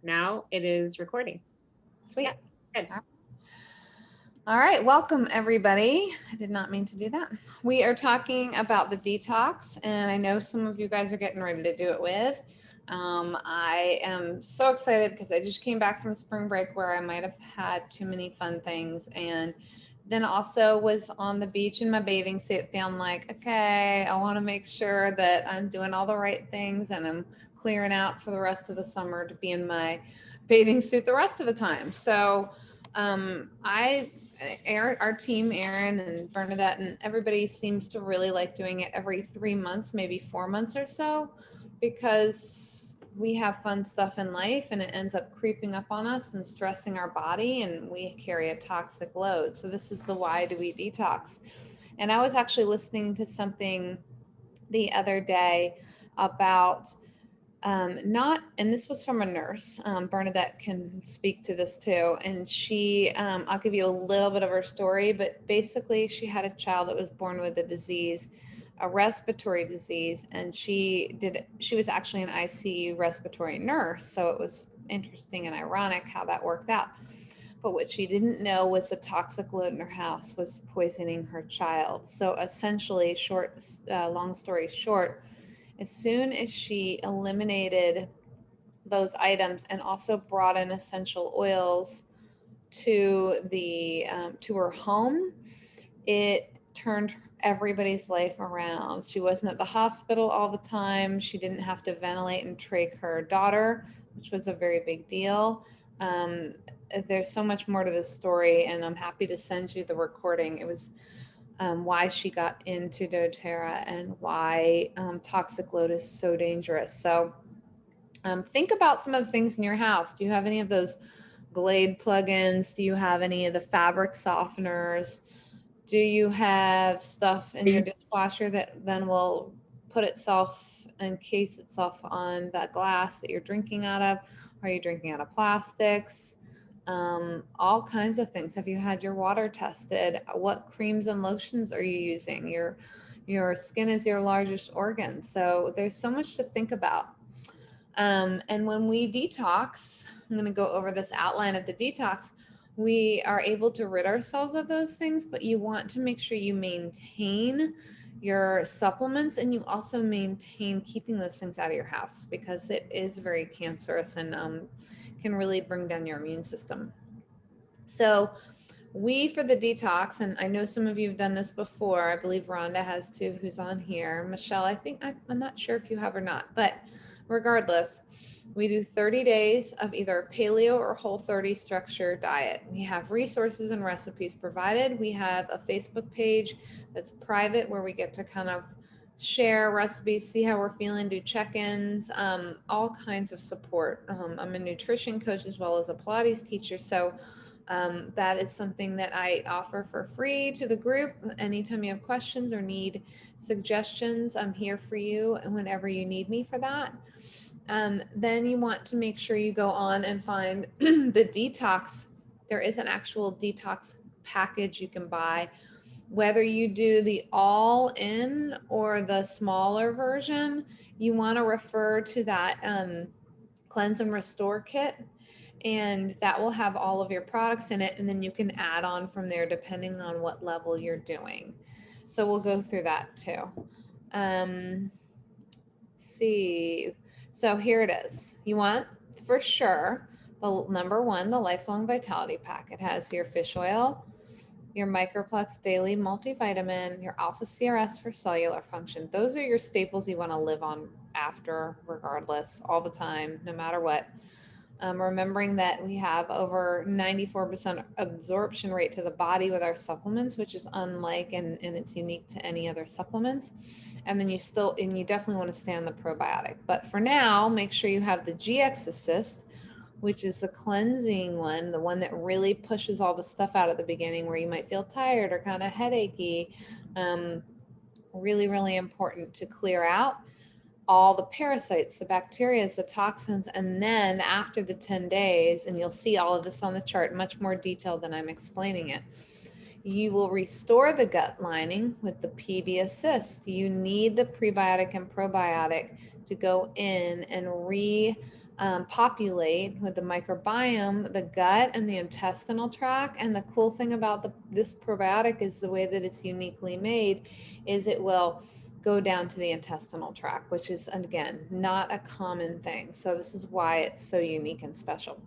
Now it is recording. Sweet. Yeah, good. All right, welcome everybody. I did not mean to do that. We are talking about the detox, and I know some of you guys are getting ready to do it with. I am so excited because I just came back from spring break where I might have had too many fun things, and then also was on the beach in my bathing suit, feeling like, okay, I want to make sure that I'm doing all the right things and I'm clearing out for the rest of the summer to be in my bathing suit the rest of the time. So, I Aaron, our team, Aaron and Bernadette, and everybody seems to really like doing it every 3 months, maybe 4 months or so, because we have fun stuff in life and it ends up creeping up on us and stressing our body, and we carry a toxic load. So, this is the why do we detox? And I was actually listening to something the other day about not, and this was from a nurse. Bernadette can speak to this too. And I'll give you a little bit of her story, but basically, she had a child that was born with a disease, a respiratory disease, and she was actually an ICU respiratory nurse. So it was interesting and ironic how that worked out. But what she didn't know was the toxic load in her house was poisoning her child. So essentially, long story short, as soon as she eliminated those items and also brought in essential oils to her home, it turned everybody's life around. She wasn't at the hospital all the time. She didn't have to ventilate and trach her daughter, which was a very big deal. Um, there's so much more to this story, and I'm happy to send you the recording. It was why she got into doTERRA and why toxic load is so dangerous. So think about some of the things in your house. Do you have any of those Glade plugins? Do you have any of the fabric softeners? Do you have stuff in your dishwasher that then will put itself, encase itself on that glass that you're drinking out of? Are you drinking out of plastics? All kinds of things. Have you had your water tested? What creams and lotions are you using? Your skin is your largest organ, so there's so much to think about. And when we detox, I'm going to go over this outline of the detox. We are able to rid ourselves of those things, but you want to make sure you maintain your supplements and you also maintain keeping those things out of your house because it is very cancerous and can really bring down your immune system. So, for the detox, and I know some of you have done this before. I believe Rhonda has too, who's on here. Michelle, I'm not sure if you have or not, but regardless, we do 30 days of either paleo or Whole30 structure diet. We have resources and recipes provided. We have a Facebook page that's private where we get to kind of share recipes, see how we're feeling, do check-ins, all kinds of support. I'm a nutrition coach as well as a Pilates teacher, so that is something that I offer for free to the group. Anytime you have questions or need suggestions, I'm here for you and whenever you need me for that. Then you want to make sure you go on and find the detox. There is an actual detox package you can buy. Whether you do the all in or the smaller version, you want to refer to that cleanse and restore kit, and that will have all of your products in it, and then you can add on from there depending on what level you're doing. So we'll go through that too. um, see, so here it is. You want, for sure, the number one, the lifelong vitality pack. It has your fish oil, your Microplex Daily Multivitamin, your Alpha CRS for cellular function. Those are your staples you want to live on after, regardless, all the time, no matter what. Remembering that we have over 94% absorption rate to the body with our supplements, which is unlike and it's unique to any other supplements. And then you definitely want to stay on the probiotic. But for now, make sure you have the GX Assist, which is the cleansing one, the one that really pushes all the stuff out at the beginning where you might feel tired or kind of headachy. Really, really important to clear out all the parasites, the bacteria, the toxins, and then after the 10 days, and you'll see all of this on the chart, much more detail than I'm explaining it, you will restore the gut lining with the PB Assist. You need the prebiotic and probiotic to go in and populate with the microbiome, the gut and the intestinal tract. And the cool thing about this probiotic is the way that it's uniquely made is it will go down to the intestinal tract, which is, again, not a common thing. So this is why it's so unique and special.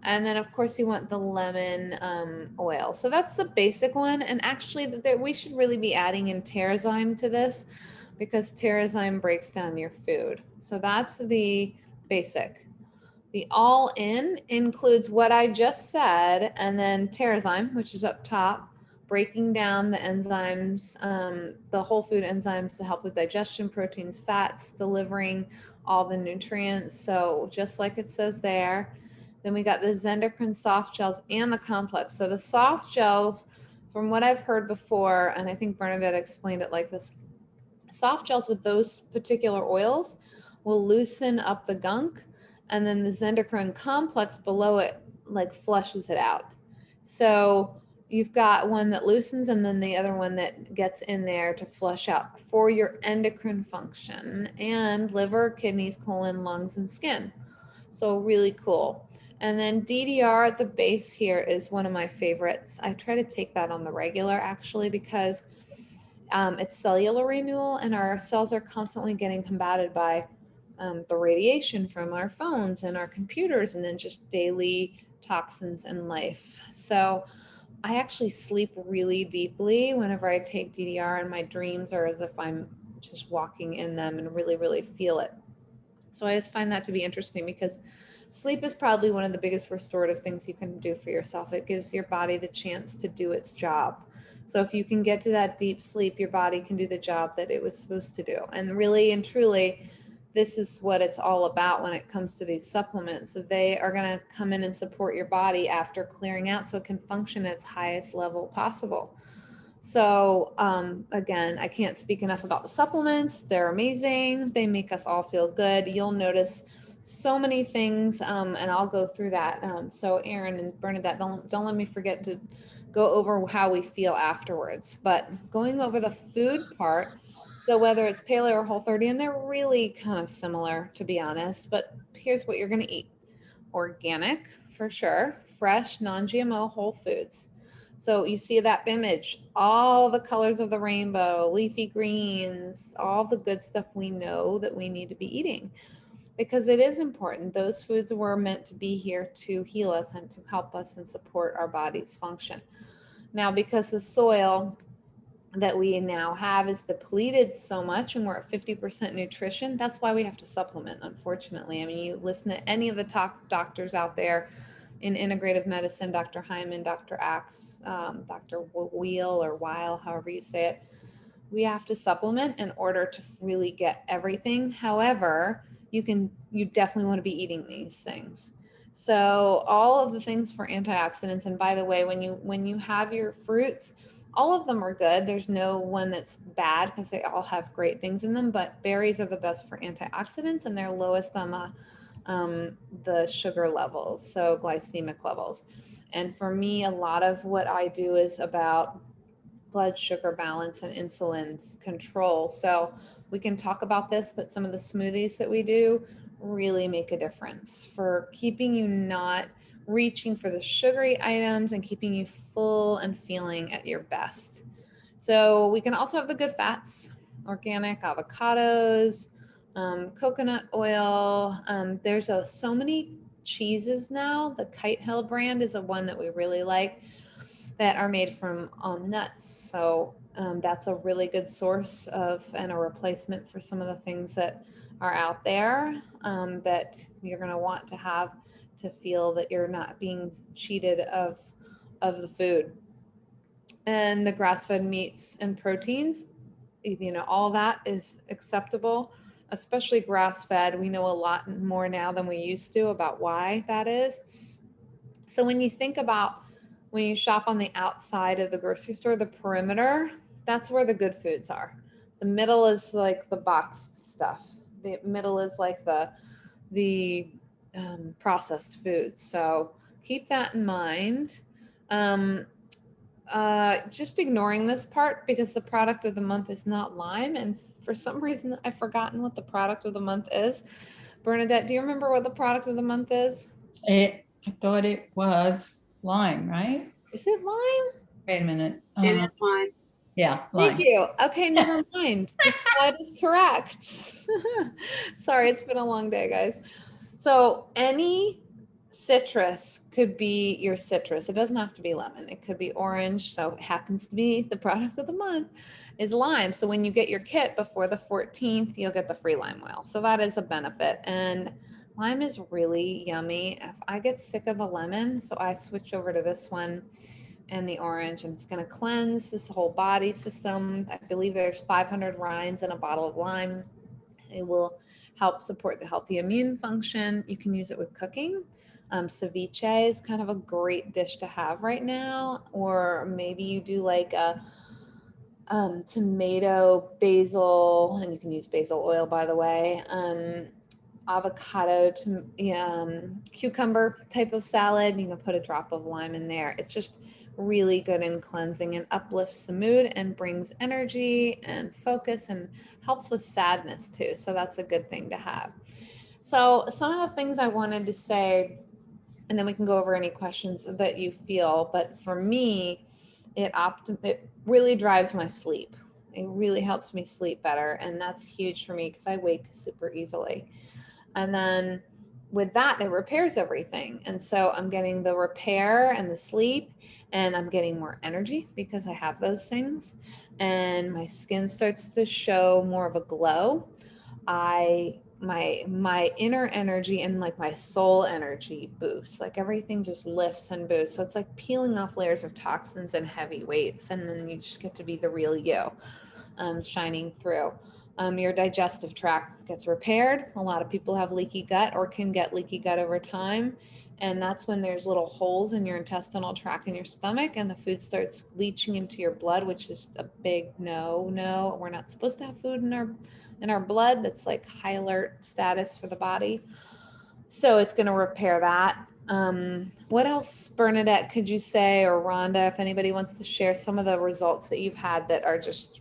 And then, of course, you want the lemon oil. So that's the basic one. And actually, we should really be adding in Terrazyme to this because Terrazyme breaks down your food. So that's the basic. The all-in includes what I just said, and then Terrazyme, which is up top, breaking down the enzymes, the whole food enzymes to help with digestion, proteins, fats, delivering all the nutrients. So just like it says there. Then we got the Zendocrine soft gels and the complex. So the soft gels, from what I've heard before, and I think Bernadette explained it like this, soft gels with those particular oils will loosen up the gunk, and then the Zendocrine complex below it like flushes it out. So you've got one that loosens and then the other one that gets in there to flush out for your endocrine function and liver, kidneys, colon, lungs, and skin. So really cool. And then DDR at the base here is one of my favorites. I try to take that on the regular actually because it's cellular renewal and our cells are constantly getting combated by the radiation from our phones and our computers and then just daily toxins in life. So I actually sleep really deeply whenever I take DDR, and my dreams are as if I'm just walking in them and really, really feel it. So I just find that to be interesting because sleep is probably one of the biggest restorative things you can do for yourself. It gives your body the chance to do its job. So if you can get to that deep sleep, your body can do the job that it was supposed to do. And really and truly, this is what it's all about when it comes to these supplements. So they are going to come in and support your body after clearing out so it can function at its highest level possible. So again, I can't speak enough about the supplements. They're amazing. They make us all feel good. You'll notice so many things, and I'll go through that. So Erin and Bernadette, don't let me forget to go over how we feel afterwards. But going over the food part, so whether it's paleo or Whole30, and they're really kind of similar, to be honest, but here's what you're going to eat. Organic, for sure, fresh, non-GMO whole foods. So you see that image, all the colors of the rainbow, leafy greens, all the good stuff we know that we need to be eating because it is important. Those foods were meant to be here to heal us and to help us and support our body's function. Now, because the soil that we now have is depleted so much and we're at 50% nutrition, that's why we have to supplement, unfortunately. I mean, you listen to any of the top doctors out there in integrative medicine, Dr. Hyman, Dr. Axe, Dr. Wheel or Weil, however you say it, we have to supplement in order to really get everything. However, you definitely want to be eating these things. So all of the things for antioxidants, and by the way, when you have your fruits, all of them are good. There's no one that's bad because they all have great things in them, but berries are the best for antioxidants and they're lowest on the sugar levels, so glycemic levels. And for me, a lot of what I do is about blood sugar balance and insulin control. So we can talk about this, but some of the smoothies that we do really make a difference for keeping you not reaching for the sugary items and keeping you full and feeling at your best. So we can also have the good fats, organic avocados, coconut oil. There's so many cheeses now. The Kite Hill brand is a one that we really like that are made from nuts. So that's a really good source of and a replacement for some of the things that are out there that you're going to want to have to feel that you're not being cheated of the food. And the grass-fed meats and proteins, you know, all that is acceptable, especially grass-fed. We know a lot more now than we used to about why that is. So when you think about when you shop on the outside of the grocery store, the perimeter, that's where the good foods are. The middle is like the boxed stuff. The middle is like the processed foods. So keep that in mind. Just ignoring this part because the product of the month is not lime, and for some reason I've forgotten what the product of the month is, Bernadette, do you remember what the product of the month is? I thought it was lime, right? Is it lime? Wait a minute. It is lime. Yeah, Thank lime. you. Okay, never mind. The slide is correct. Sorry, it's been a long day, guys. So any citrus could be your citrus. It doesn't have to be lemon. It could be orange. So it happens to be the product of the month is lime. So when you get your kit before the 14th, you'll get the free lime oil. So that is a benefit. And lime is really yummy. If I get sick of the lemon, so I switch over to this one and the orange, and it's going to cleanse this whole body system. I believe there's 500 rinds in a bottle of lime. It will help support the healthy immune function. You can use it with cooking. Ceviche is kind of a great dish to have right now, or maybe you do like a tomato, basil, and you can use basil oil, by the way. Avocado to cucumber type of salad. You can put a drop of lime in there. It's just really good in cleansing and uplifts the mood and brings energy and focus and helps with sadness too. So that's a good thing to have. So some of the things I wanted to say, and then we can go over any questions that you feel. But for me, it really drives my sleep. It really helps me sleep better, and that's huge for me because I wake super easily. And then with that, it repairs everything. And so I'm getting the repair and the sleep, and I'm getting more energy because I have those things. And my skin starts to show more of a glow. My inner energy and like my soul energy boosts. Like everything just lifts and boosts. So it's like peeling off layers of toxins and heavy weights, and then you just get to be the real you, shining through. Your digestive tract gets repaired. A lot of people have leaky gut or can get leaky gut over time. And that's when there's little holes in your intestinal tract in your stomach, and the food starts leaching into your blood, which is a big no. We're not supposed to have food in our blood. That's like high alert status for the body. So it's going to repair that. What else, Bernadette, could you say, or Rhonda, if anybody wants to share some of the results that you've had that are just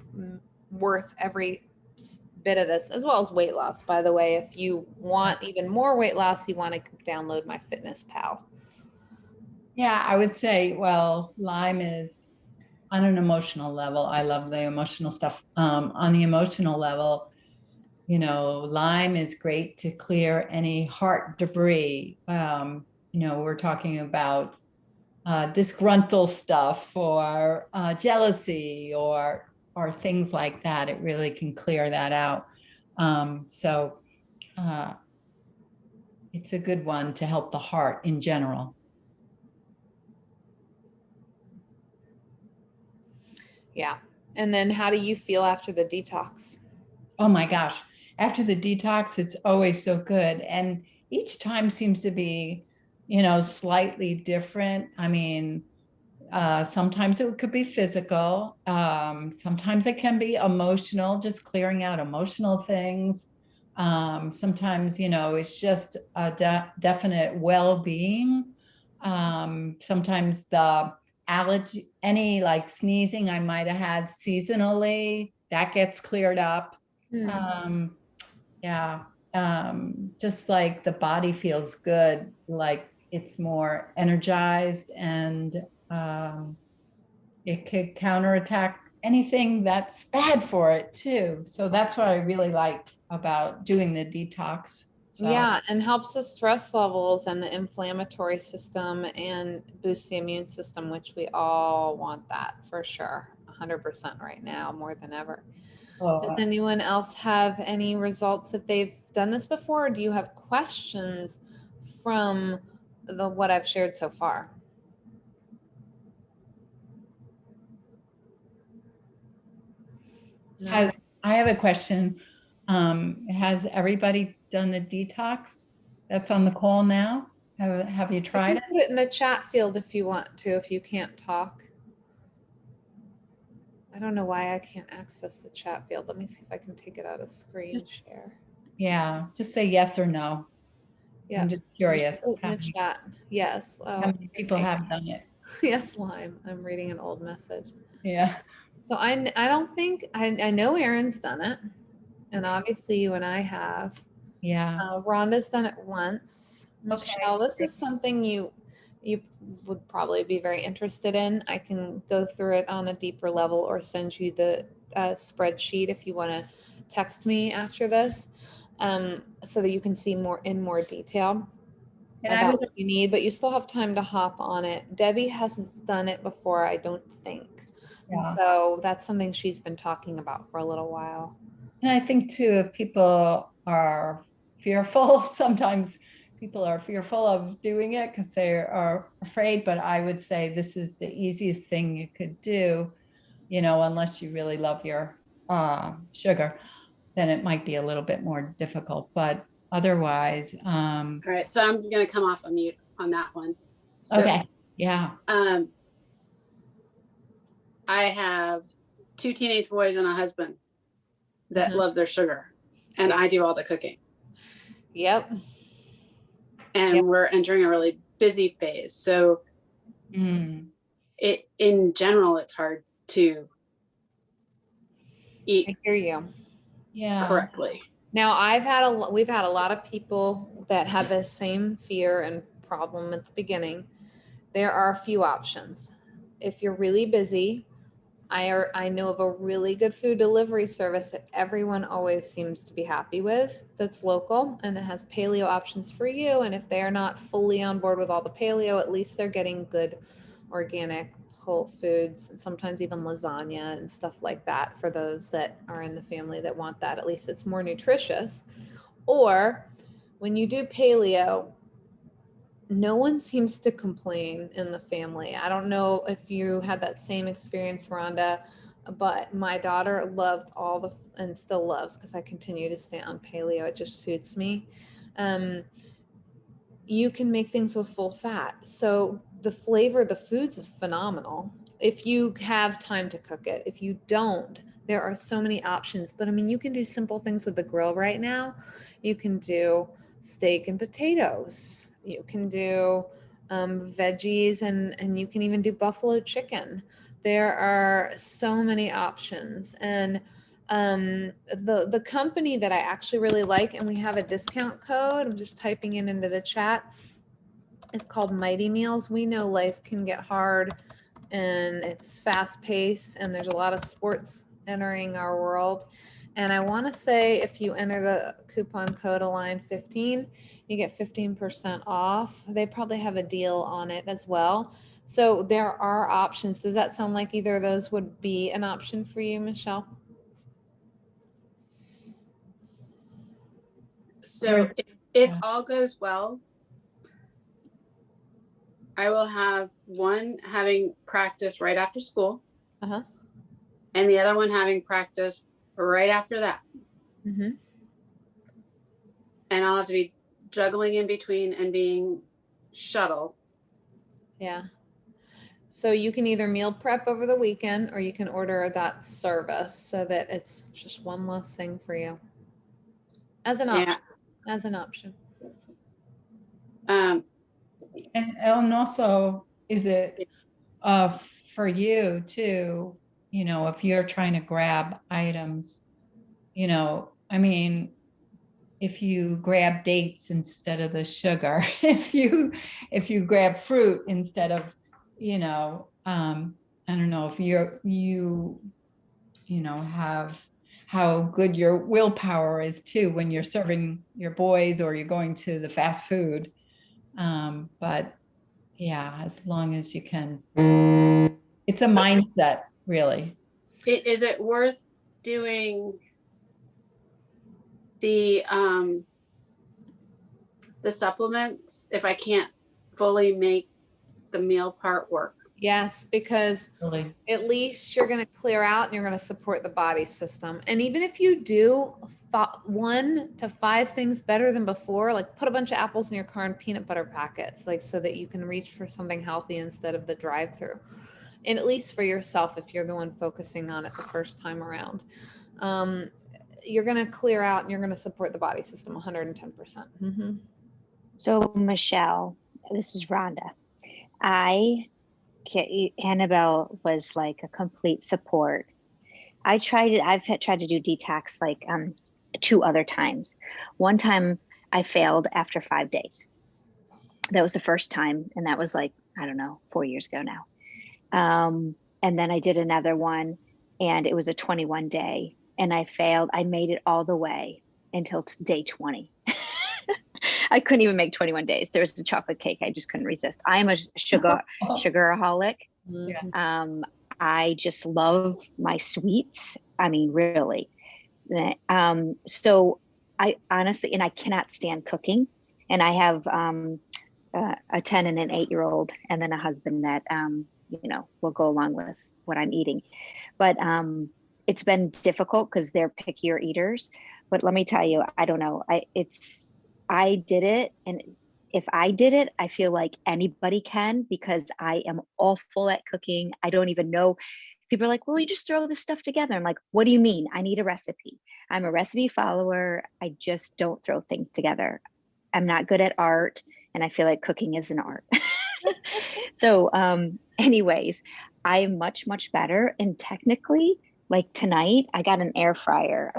worth every bit of this, as well as weight loss, by the way. If you want even more weight loss, you want to download my Fitness Pal. Yeah, I would say, well, lime is on an emotional level. I love the emotional stuff. On the emotional level, lime is great to clear any heart debris. We're talking about disgruntled stuff or jealousy or things like that. It really can clear that out. So it's a good one to help the heart in general. Yeah. And then how do you feel after the detox? Oh my gosh. After the detox, it's always so good. And each time seems to be, slightly different. I mean, sometimes it could be physical. Sometimes it can be emotional, just clearing out emotional things. Sometimes, it's just a definite well-being. Sometimes the allergy, any like sneezing I might have had seasonally, that gets cleared up. Um, yeah. Just like the body feels good, like it's more energized, and it could counterattack anything that's bad for it too. So that's what I really like about doing the detox. So, Yeah, and helps the stress levels and the inflammatory system and boosts the immune system, which we all want that for sure. 100% right now, more than ever. Does anyone else have any results that they've done this before? Or do you have questions from what I've shared so far? No. I have a question. Has everybody done the detox that's on the call now? Have you I tried can it? put it in the chat field if you want to, if you can't talk. I don't know why I can't access the chat field. Let me see if I can take it out of screen share. Yeah, just say yes or no. Yeah, I'm just curious in the chat. Yes. how Oh, many people have done it. yes, Lime. I'm reading an old message. Yeah. So I don't think I know Erin's done it, and obviously you and I have. Yeah. Rhonda's done it once. Okay. Michelle, this is something you would probably be very interested in. I can go through it on a deeper level or send you the spreadsheet if you want to text me after this, so that you can see more in more detail And I about would, what you need, but you still have time to hop on it. Debbie hasn't done it before, I don't think. And yeah. so that's something she's been talking about for a little while. And I think too, if people are fearful, sometimes people are fearful of doing it because they are afraid. But I would say this is the easiest thing you could do, unless you really love your sugar, then it might be a little bit more difficult. But otherwise, All right, so I'm gonna come off a mute on that one. So, okay, yeah, I have 2 teenage boys and a husband that love their sugar, and I do all the cooking. Yep. And Yep. we're entering a really busy phase. So it in general, it's hard to eat I hear you. yeah. correctly. Now we've had a lot of people that had the same fear and problem at the beginning. There are a few options. If you're really busy, I know of a really good food delivery service that everyone always seems to be happy with, that's local and it has paleo options for you. And if they're not fully on board with all the paleo, at least they're getting good organic whole foods and sometimes even lasagna and stuff like that for those that are in the family that want that. At least it's more nutritious. Or when you do paleo, no one seems to complain in the family. I don't know if you had that same experience, Rhonda, but my daughter loved and still loves, because I continue to stay on paleo. It just suits me. You can make things with full fat. So the flavor of the food's phenomenal if you have time to cook it. If you don't, there are so many options. But I mean, you can do simple things with the grill right now. You can do steak and potatoes. You can do veggies, and you can even do buffalo chicken. There are so many options. And the company that I actually really like, and we have a discount code, I'm just typing it into the chat, is called Mighty Meals. We know life can get hard and it's fast paced and there's a lot of sports entering our world. And I want to say if you enter the coupon code Align15, you get 15% off. They probably have a deal on it as well. So there are options. Does that sound like either of those would be an option for you, Michelle? So if all goes well, I will have one having practice right after school, and the other one having practice right after that. And I'll have to be juggling in between and being shuttled. Yeah. So you can either meal prep over the weekend or you can order that service so that it's just one less thing for you as an option. Yeah. As an option. And also, is it for you too, if you're trying to grab items, I mean, if you grab dates instead of the sugar, if you grab fruit instead of, I don't know if have how good your willpower is too when you're serving your boys or you're going to the fast food. But yeah, as long as you can, it's a mindset, really. Is it worth doing the supplements if I can't fully make the meal part work? Yes, because Really. at least you're going to clear out and you're going to support the body system. And even if you do 1 to 5 things better than before, like put a bunch of apples in your car and peanut butter packets, like so that you can reach for something healthy instead of the drive-through. And at least for yourself, if you're the one focusing on it the first time around, you're going to clear out and you're going to support the body system 110%. So Michelle, this is Rhonda. Annabelle was like a complete support. I've tried to do detox like 2 other times. One time I failed after 5 days. That was the first time. And that was like, I don't know, 4 years ago now. And then I did another one and it was a 21 day and I failed. I made it all the way until day 20. I couldn't even make 21 days. There was the chocolate cake. I just couldn't resist. I am a sugaraholic. Yeah. I just love my sweets. I mean, really. So I honestly, and I cannot stand cooking. And I have a 10 and an 8-year-old, and then a husband that, will go along with what I'm eating. But it's been difficult because they're pickier eaters. But let me tell you, I don't know. I did it. And if I did it, I feel like anybody can because I am awful at cooking. I don't even know. People are like, well, you just throw this stuff together. I'm like, what do you mean? I need a recipe. I'm a recipe follower. I just don't throw things together. I'm not good at art. And I feel like cooking is an art. So anyways, I am much, much better. And technically, like tonight, I got an air fryer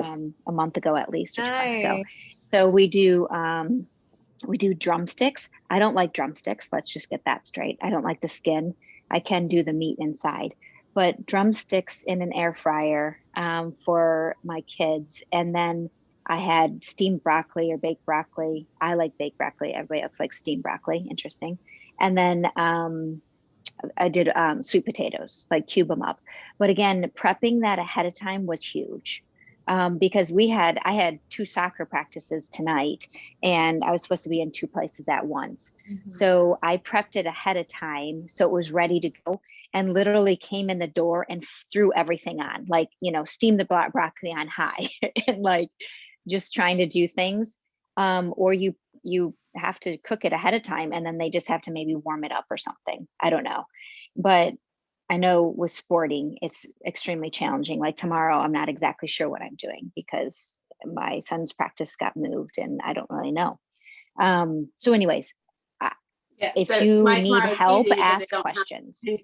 a month ago at least, or 2 months ago. Nice. So we do drumsticks. I don't like drumsticks. Let's just get that straight. I don't like the skin. I can do the meat inside, but drumsticks in an air fryer for my kids. And then I had steamed broccoli or baked broccoli. I like baked broccoli. Everybody else likes steamed broccoli. Interesting. And then I did sweet potatoes, like cube them up. But again, prepping that ahead of time was huge. Because I had 2 soccer practices tonight and I was supposed to be in 2 places at once. Mhm. So I prepped it ahead of time. So it was ready to go and literally came in the door and threw everything on, like, steamed the broccoli on high and like just trying to do things. Or you have to cook it ahead of time and then they just have to maybe warm it up or something. I don't know. But I know with sporting, it's extremely challenging. Like tomorrow, I'm not exactly sure what I'm doing because my son's practice got moved and I don't really know. So anyways, Yeah. if So you my need tomorrow is help, easy because I ask don't have questions. to.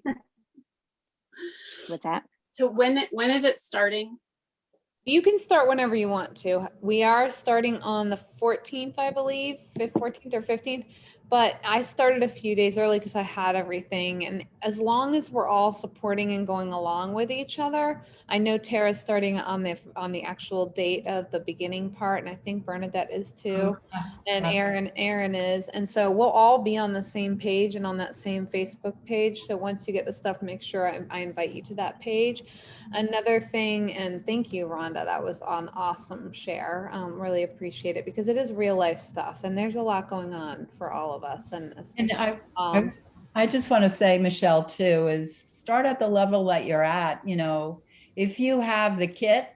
What's that? So when is it starting? You can start whenever you want to. We are starting on the 14th, I believe, 14th or 15th. But I started a few days early because I had everything. And as long as we're all supporting and going along with each other, I know Tara's starting on the actual date of the beginning part, and I think Bernadette is too, and Aaron is. And so we'll all be on the same page and on that same Facebook page. So once you get the stuff, make sure I invite you to that page. Another thing, and thank you, Rhonda, that was an awesome share. Really appreciate it because it is real life stuff and there's a lot going on for all of us. And especially I just want to say, Michelle, too, is start at the level that you're at. If you have the kit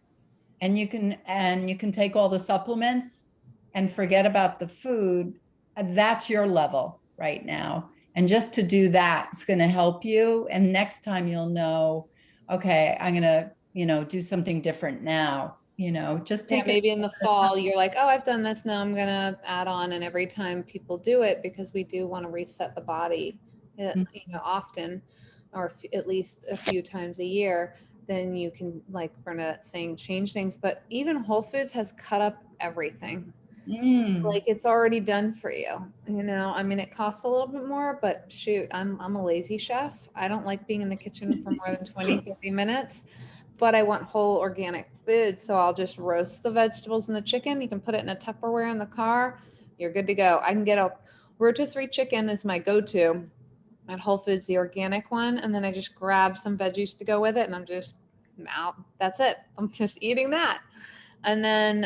and you can take all the supplements and forget about the food, that's your level right now. And just to do that, it's going to help you. And next time you'll know, okay, I'm going to, do something different now. Just take it. Maybe in the fall, you're like, oh, I've done this. Now I'm going to add on. And every time people do it, because we do want to reset the body, often, or at least a few times a year, then you can, like Bernadette saying, change things. But even Whole Foods has cut up everything. Like it's already done for you. I mean, it costs a little bit more, but shoot, I'm a lazy chef. I don't like being in the kitchen for more than 20, 30 minutes. But I want whole organic food. So I'll just roast the vegetables and the chicken. You can put it in a Tupperware in the car. You're good to go. I can get a rotisserie chicken is my go-to at Whole Foods, the organic one. And then I just grab some veggies to go with it. And I'm just out. That's it. I'm just eating that. And then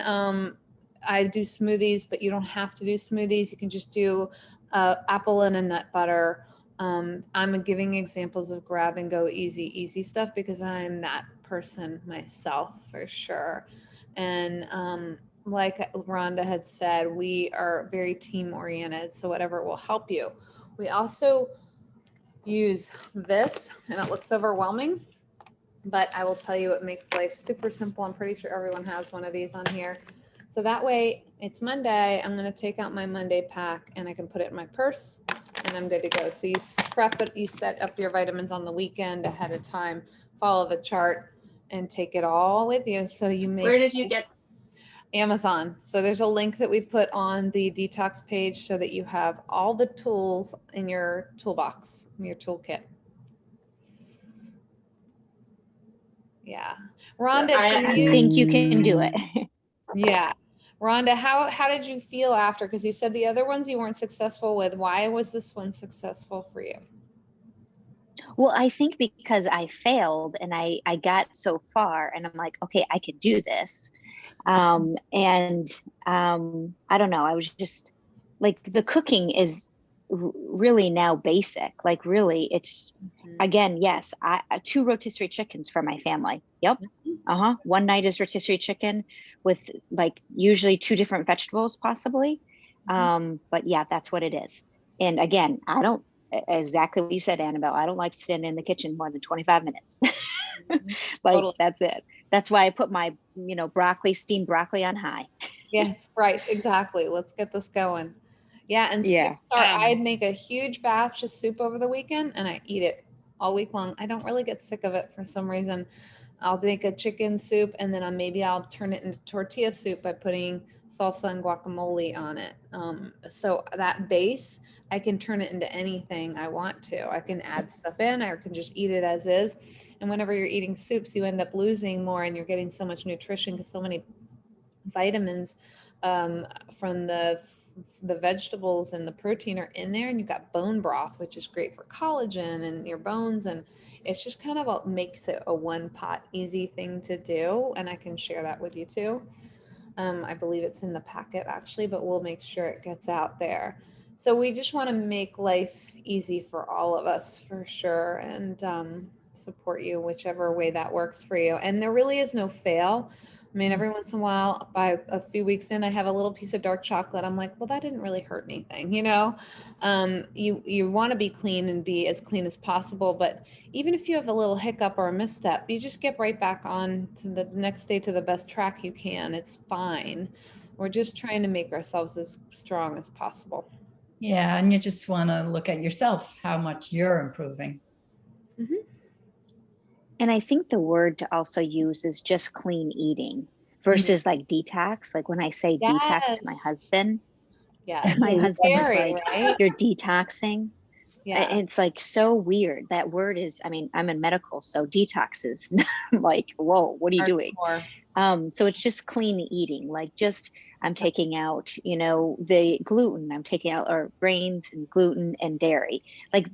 I do smoothies, but you don't have to do smoothies. You can just do apple and a nut butter. I'm giving examples of grab and go easy stuff because I'm that person myself for sure. And like Rhonda had said, we are very team oriented. So whatever will help you. We also use this and it looks overwhelming, but I will tell you it makes life super simple. I'm pretty sure everyone has one of these on here. So that way it's Monday, I'm going to take out my Monday pack and I can put it in my purse and I'm good to go. So you prep it, you set up your vitamins on the weekend ahead of time, follow the chart and take it all with you. So you make. Where did you get? Amazon. So there's a link that we put on the detox page so that you have all the tools in your toolbox, in your toolkit. Yeah. Rhonda, I think you can do it. Yeah. Rhonda, how did you feel after? Because you said the other ones you weren't successful with. Why was this one successful for you? Well, I think because I failed and I got so far and I'm like, okay, I can do this. And I don't know, I was just like, the cooking is really now basic. Like really, it's again, yes, I 2 rotisserie chickens for my family. Yep. One night is rotisserie chicken with like usually 2 different vegetables, possibly. But yeah, that's what it is. And again, I don't exactly what you said, Annabelle. I don't like sitting in the kitchen more than 25 minutes. Like Totally. that's it. That's why I put my, steamed broccoli on high. Yes, right. Exactly. Let's get this going. Yeah. And Yeah. I'd make a huge batch of soup over the weekend and I eat it all week long. I don't really get sick of it for some reason. I'll make a chicken soup and then maybe I'll turn it into tortilla soup by putting salsa and guacamole on it. So that base, I can turn it into anything I want to. I can add stuff in, or I can just eat it as is. And whenever you're eating soups, you end up losing more and you're getting so much nutrition because so many vitamins from the vegetables and the protein are in there, and you've got bone broth, which is great for collagen and your bones, and it's just kind of makes it a one pot easy thing to do. And I can share that with you too. I believe it's in the packet actually, but we'll make sure it gets out there. So we just want to make life easy for all of us for sure, and support you whichever way that works for you. And there really is no fail. I mean, every once in a while, by a few weeks in, I have a little piece of dark chocolate. I'm like, well, that didn't really hurt anything, You want to be clean and be as clean as possible, but even if you have a little hiccup or a misstep, you just get right back on to the next day to the best track you can. It's fine. We're just trying to make ourselves as strong as possible. Yeah, and you just want to look at yourself, how much you're improving. And I think the word to also use is just clean eating versus like detox. Like when I say detox to my husband, Yes. my husband is Scary, like, right? you're detoxing. Yeah. It's like so weird. That word is, I mean, I'm in medical, so detox is like, whoa, what are you doing? So it's just clean eating, like just I'm taking out, the gluten, I'm taking out or grains and gluten and dairy. Like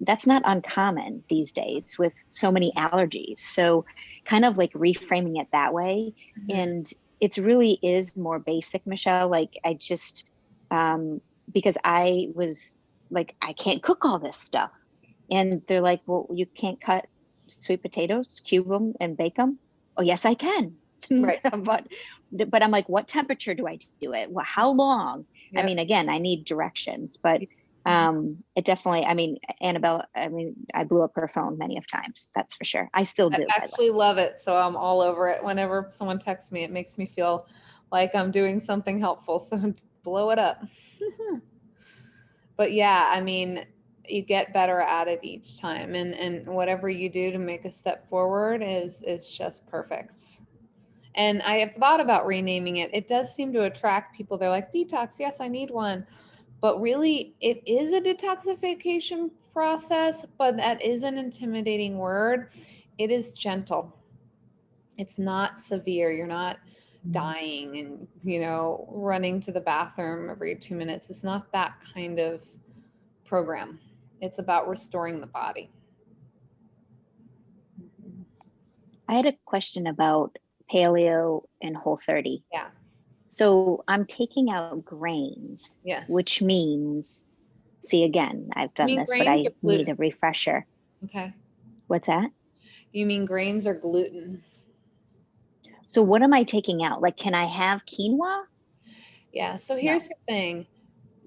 that's not uncommon these days with so many allergies. So kind of like reframing it that way. And it really is more basic, Michelle. Like I just because I was like, I can't cook all this stuff. And they're like, well, you can't cut sweet potatoes, cube them and bake them. Oh, yes, I can. Right. but I'm like, what temperature do I do it? Well, how long? Yep. I mean, again, I need directions, but it definitely, I mean, Annabelle, I blew up her phone many of times. That's for sure. I still do. I actually love it. So I'm all over it. Whenever someone texts me, it makes me feel like I'm doing something helpful. So blow it up. But yeah, I mean, you get better at it each time, and whatever you do to make a step forward is just perfect. And I have thought about renaming it. It does seem to attract people. They're like, detox, yes, I need one. But really, it is a detoxification process, but that is an intimidating word. It is gentle. It's not severe. You're not dying and, running to the bathroom every 2 minutes. It's not that kind of program. It's about restoring the body. I had a question about paleo and Whole30. Yeah. So I'm taking out grains, Yes. which means, see, again, I've done this, but grains I or need gluten? a refresher. Okay. What's that? You mean grains or gluten? So what am I taking out? Like, can I have quinoa? Yeah. So here's the thing.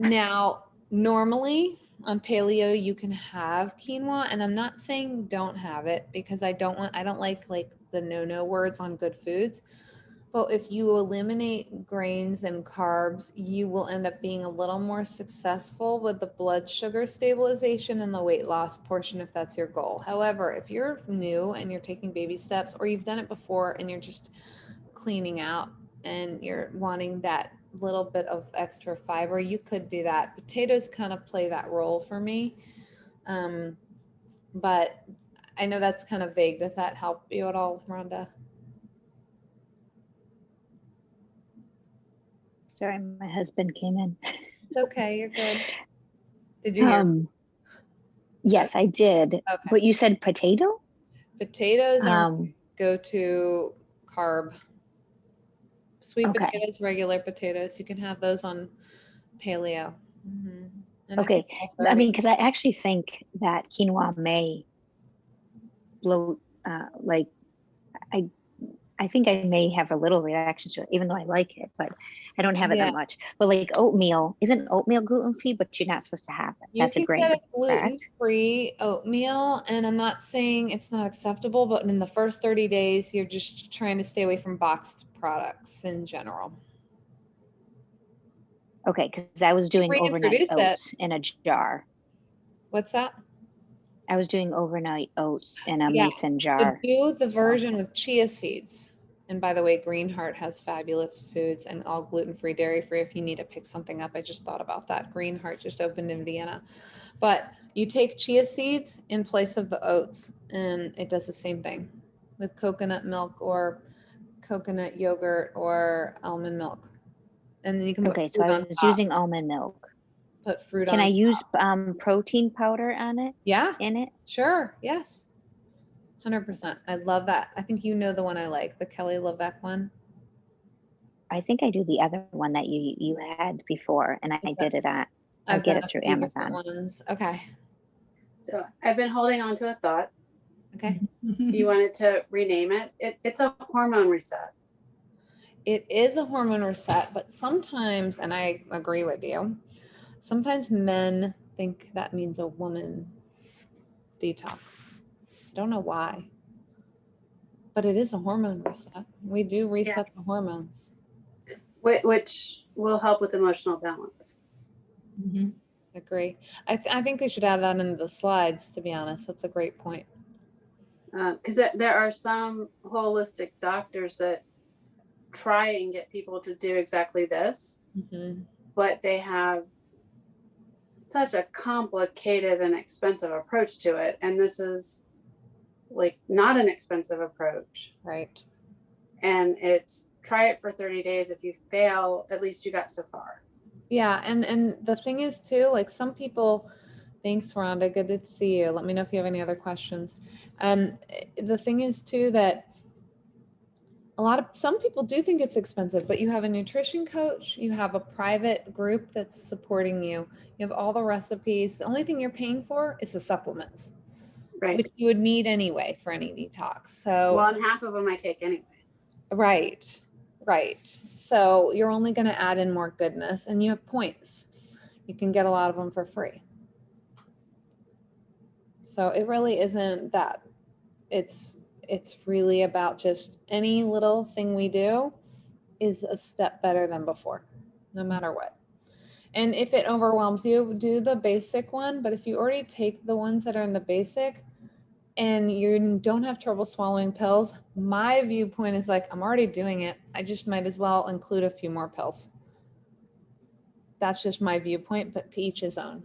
Now, normally on paleo, you can have quinoa, and I'm not saying don't have it because I don't like the no words on good foods. But if you eliminate grains and carbs, you will end up being a little more successful with the blood sugar stabilization and the weight loss portion if that's your goal. However, if you're new and you're taking baby steps, or you've done it before and you're just cleaning out and you're wanting that little bit of extra fiber, you could do that. Potatoes kind of play that role for me. But I know that's kind of vague. Does that help you at all, Rhonda? Sorry, my husband came in. It's okay. You're good. Did you hear? Yes, I did. Okay. But you said potato? Potatoes are go-to carb. Sweet Okay. potatoes, regular potatoes. You can have those on paleo. Mm-hmm. And Okay. I mean, because I actually think that quinoa may bloat, like I think I may have a little reaction to it, even though I like it, but I don't have it that much. But like oatmeal, isn't oatmeal gluten-free, but you're not supposed to have it. That's a grain, you can get a correct? gluten-free oatmeal, and I'm not saying it's not acceptable, but in the first 30 days, you're just trying to stay away from boxed products in general. Okay, because I was doing overnight oats in a jar. What's that? I was doing overnight oats in a mason jar. Do the version with chia seeds. And by the way, Green Heart has fabulous foods and all gluten-free, dairy-free. If you need to pick something up, I just thought about that. Green Heart just opened in Vienna. But you take chia seeds in place of the oats, and it does the same thing with coconut milk or coconut yogurt or almond milk. And then you can put okay, so I was using almond milk. Put fruit Can on I use protein powder on it? Yeah. In it? Sure. Yes. 100%. I love that. I think you know the one I like, the Kelly LeVeque one. I think I do the other one that you had before, and I did it at. I get it through Amazon. Ones. Okay. So I've been holding on to a thought. Okay. You wanted to rename it. It's a hormone reset. It is a hormone reset, but sometimes, and I agree with you, sometimes men think that means a woman detox. I don't know why, but it is a hormone reset. We do reset the hormones. Which will help with emotional balance. Mm-hmm. Agree. I think we should add that into the slides, to be honest. That's a great point. Because there are some holistic doctors that try and get people to do exactly this, but they have such a complicated and expensive approach to it. And this is like not an expensive approach. Right. And it's try it for 30 days. If you fail, at least you got so far. Yeah. And the thing is too, like some people, thanks, Rhonda. Good to see you. Let me know if you have any other questions. The thing is too that some people do think it's expensive, but you have a nutrition coach, you have a private group that's supporting you. You have all the recipes. The only thing you're paying for is the supplements, right? Which you would need anyway for any detox. So, well, and half of them I take anyway. Right. So you're only going to add in more goodness, and you have points. You can get a lot of them for free. So it really isn't that. It's really about just any little thing we do is a step better than before, no matter what. And if it overwhelms you, do the basic one. But if you already take the ones that are in the basic and you don't have trouble swallowing pills, my viewpoint is like, I'm already doing it. I just might as well include a few more pills. That's just my viewpoint, but to each his own.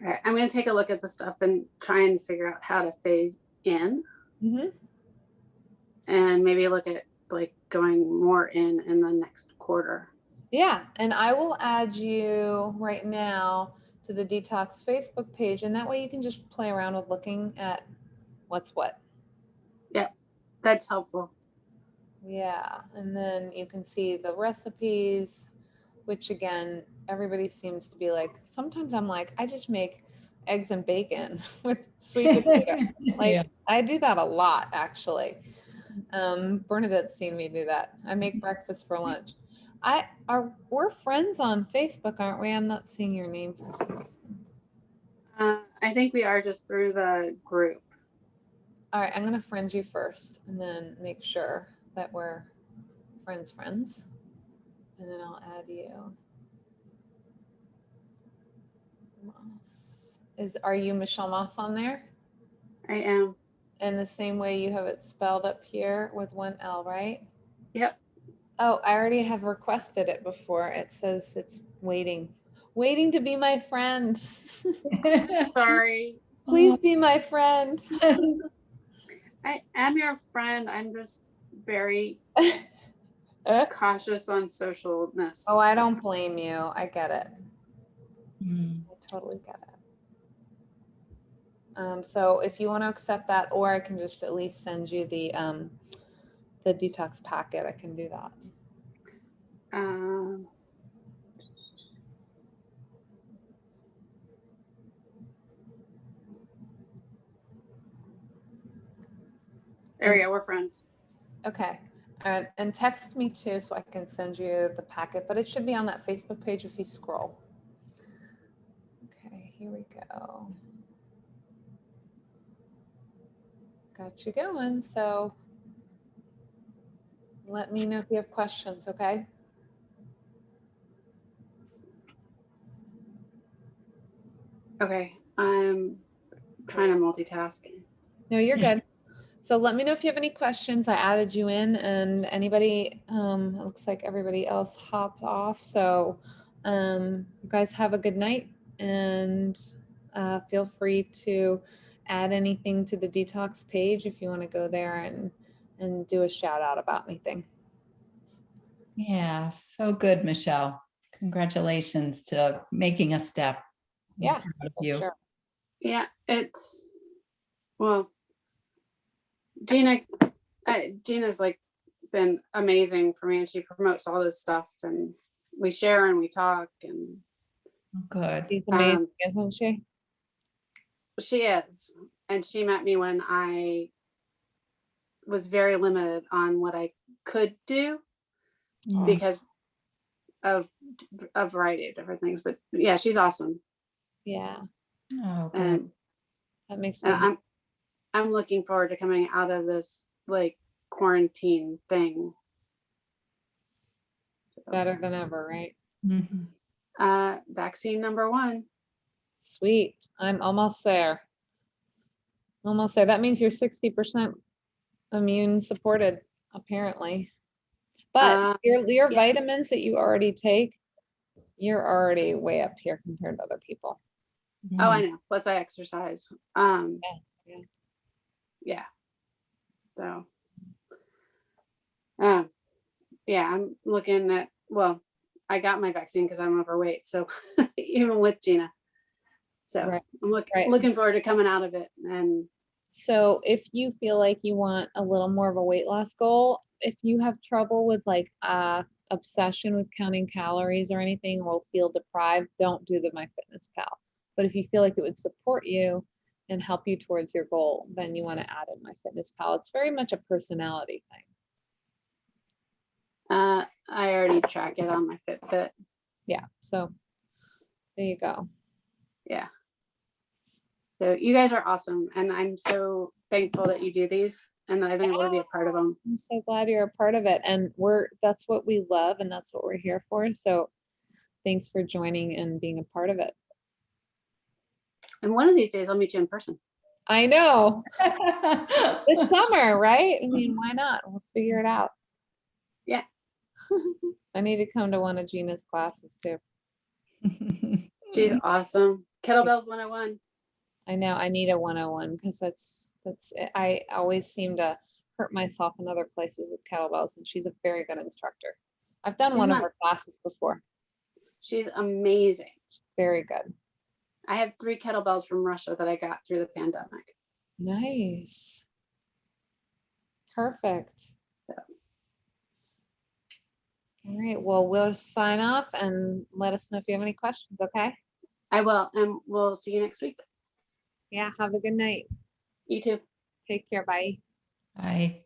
All right, I'm going to take a look at the stuff and try and figure out how to phase in. And maybe look at like going more in the next quarter. Yeah, and I will add you right now to the Detox Facebook page, and that way you can just play around with looking at what's what. Yeah, that's helpful. Yeah, and then you can see the recipes, which again, everybody seems to be like, sometimes I'm like, I just make eggs and bacon with sweet potato. I do that a lot, actually. Bernadette's seen me do that. I make breakfast for lunch. We're friends on Facebook, aren't we? I'm not seeing your name for some reason. I think we are just through the group. All right, I'm gonna friend you first, and then make sure that we're friends, and then I'll add you. Moss. Are you Michelle Moss on there? I am. in the same way you have it spelled up here with one L, right? Yep. Oh, I already have requested it before. It says it's waiting to be my friend. Sorry. Please be my friend. I am your friend. I'm just very cautious on socialness. Oh, I don't blame you. I get it. Mm. I totally get it. So if you want to accept that, or I can just at least send you the detox packet, I can do that. There we go. We're friends. Okay. And text me too so I can send you the packet, but it should be on that Facebook page if you scroll. Okay, here we go. Got you going. So let me know if you have questions, okay? Okay. I'm trying to multitask. No, you're good. So let me know if you have any questions. I added you in, and anybody, it looks like everybody else hopped off. So you guys have a good night, and feel free to add anything to the detox page if you want to go there and do a shout out about anything. Yeah, so good, Michelle. Congratulations to making a step. I'm Yeah, proud of for you. sure. Yeah, well, Gina's like been amazing for me, and she promotes all this stuff, and we share and we talk, and Good. She's amazing, isn't she? she is. And she met me when I was very limited on what I could do Mm. because of a variety of different things. But yeah, she's awesome. Yeah, Oh, good. And that makes me and happy. I'm looking forward to coming out of this like quarantine thing. So, Better than ever, right? Mhm. vaccine number 1. Sweet. I'm almost there. Almost there. That means you're 60% immune supported, apparently. But your yeah. vitamins that you already take, you're already way up here compared to other people. Oh, I know. Plus I exercise. Yes. Yeah. Yeah. So, yeah, I'm looking at, well, I got my vaccine because I'm overweight. So even with Gina. So Right. I'm Right. looking forward to coming out of it. And So if you feel like you want a little more of a weight loss goal, if you have trouble with like obsession with counting calories or anything, or feel deprived, don't do the MyFitnessPal. But if you feel like it would support you and help you towards your goal, then you want to add in MyFitnessPal. It's very much a personality thing. I already track it on my Fitbit. Yeah. So there you go. Yeah. So you guys are awesome. And I'm so thankful that you do these and that I've been able to be a part of them. I'm so glad you're a part of it. And that's what we love and that's what we're here for. So thanks for joining and being a part of it. And one of these days I'll meet you in person. I know. This summer, right? I mean, why not? We'll figure it out. Yeah. I need to come to one of Gina's classes too. She's awesome. Kettlebells 101. I know I need a 101 because that's I always seem to hurt myself in other places with kettlebells, and she's a very good instructor. I've done one of her classes before. She's amazing. She's very good. I have 3 kettlebells from Russia that I got through the pandemic. Nice. Perfect. Yeah. All right. Well, we'll sign off and let us know if you have any questions. Okay. I will. And we'll see you next week. Yeah. Have a good night. You too. Take care. Bye. Bye.